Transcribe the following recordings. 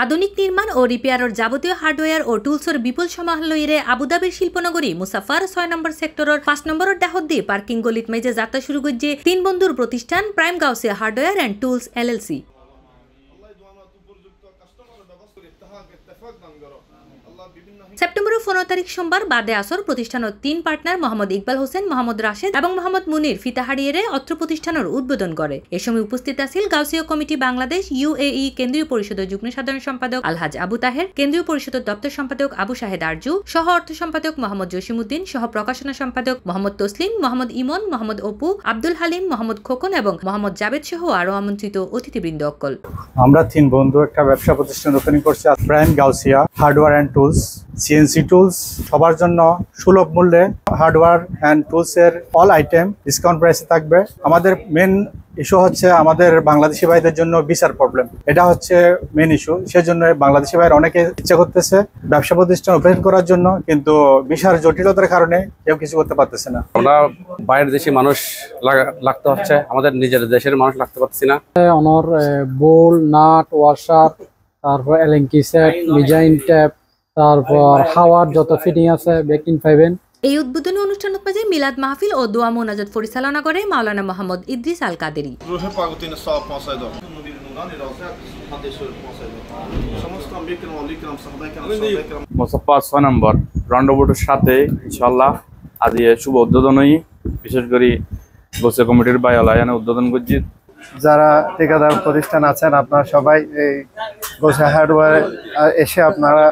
আধুনিক নির্মাণ ও রিপেয়ারর যাবতীয় হার্ডওয়্যার ও টুলসর বিপুল সমাহার আবুধাবির শিল্পনগরী মুসাফার ৬ নম্বর সেক্টরের ৫ নম্বরের ডাহত দিয়ে পার্কিং গলিত মেজে যাত্রা শুরু করছে ৩ বন্ধুর প্রতিষ্ঠান prime Gausia hardware and tools LLC. সেপ্টেম্বরের ১৫ তারিখ সোমবার বাদে আসর প্রতিষ্ঠানের ৩ পার্টনার মোহাম্মদ ইকবাল হোসেন, মোহাম্মদ রাশেদ এবং মোহাম্মদ মুনির ফিতাহারিয়ে অত্র প্রতিষ্ঠানের উদ্বোধন করে। এ সময় উপস্থিত আছিল গাউসিয়া কমিটি বাংলাদেশ UAE কেন্দ্রীয় পরিষদের যুগ্ম সাধারণ সম্পাদক আলহাজ আবু তাহের, কেন্দ্রীয় পরিষদের দপ্তর সম্পাদক আবু শাহেদ আরজু, সহ অর্থ সম্পাদক মোহাম্মদ জসিমউদ্দিন, সহ প্রকাশনা সম্পাদক মোহাম্মদ তসলিম, মোহাম্মদ ইমন, মোহাম্মদ অপু, আব্দুল হালিম, মোহাম্মদ খোকন এবং মোহাম্মদ জাবেদ সহ আরো আমন্ত্রিত অতিথিবৃন্দ অকল। আমরা ৩ বন্ধু একটা ব্যবসা প্রতিষ্ঠান ওপেনিং করছি, prime Gausia hardware and tools CNC tools. সবার জন্য সুলভ মূল্যে হার্ডওয়্যার অ্যান্ড টুলস এর অল আইটেম ডিসকাউন্ট প্রাইসে থাকবে। আমাদের মেন ইস্যু হচ্ছে আমাদের বাংলাদেশি ভাইদের জন্য ভিসার প্রবলেম, এটা হচ্ছে মেন ইস্যু। সেজন্য বাংলাদেশি ভাইয়ের অনেকে ইচ্ছা করতেছে ব্যবসা প্রতিষ্ঠান ওপেন করার জন্য, কিন্তু ভিসার জটিলতার কারণে কেউ কিছু করতে পারতেছে না। আমরা বাইরের দেশি মানুষ লাগতে হচ্ছে, আমাদের নিজের দেশের মানুষ লাগতে পারছি না। অনর বোল, নাট, ওয়াশার, তারপর এলএনকি সেট, ডিজাইন ট্যাপ, তারপর হাওয়ার যত ফিটিং আছে বেকিং পাইবেন। এই উদ্বোধনী অনুষ্ঠানত মাঝে মিলাদ মাহফিল ও দোয়া মোনাজাত পরিচালনা করে মাওলানা মোহাম্মদ ইদ্রিস আল কাদেরি। মুসাফা ৬ নম্বর রাউন্ডাবোর্ডের সাথে ইনশাআল্লাহ আজ শুভ উদ্বোধনী, বিশেষ করে গোসে কমিটির বাইয়ালায়ানে উদ্বোধন করছি। যারা ঠিকাদার প্রতিষ্ঠান আছেন আপনারা সবাই এই গোসা হার্ডওয়্যার এসে আপনারা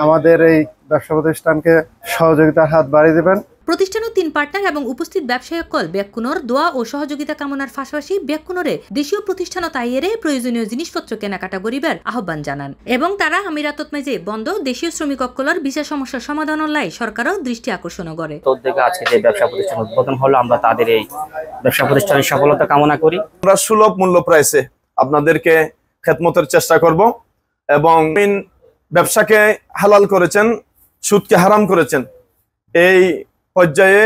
আমাদের এই ব্যবসা প্রতিষ্ঠানকে সহযোগিতার হাত বাড়িয়ে দেবেন। প্রতিষ্ঠানের ৩ পার্টনার এবং উপস্থিত ব্যবসায়ক কল ব্যাকুনর দোয়া ও সহযোগিতা কামনার পাশাপাশি ব্যাকুনরে দেশীয় প্রতিষ্ঠান তাইয়েরে প্রয়োজনীয় জিনিসপত্র কেনাকাটা করিবার আহ্বান জানান এবং তারা আমিরাতত মাঝে বন্ধ দেশীয় শ্রমিক অকলর ভিসা সমস্যার সমাধানের লাই সরকারও দৃষ্টি আকর্ষণ করে। উদ্যোগে আজকে যে ব্যবসা প্রতিষ্ঠান উদ্বোধন হলো, আমরা তাদের এই ব্যবসা প্রতিষ্ঠানের সফলতা কামনা করি। আমরা সুলভ মূল্য প্রাইসে আপনাদেরকে খেদমতের চেষ্টা করব এবং ব্যবসাকে হালাল করেছেন, সুদকে হারাম করেছেন। এই পর্যায়ে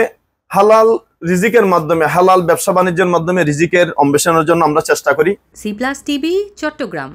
হালাল রিজিকের মাধ্যমে, হালাল ব্যবসা বাণিজ্যের মাধ্যমে রিজিকের অন্বেষণের জন্য আমরা চেষ্টা করি। C+ TV Chittagong.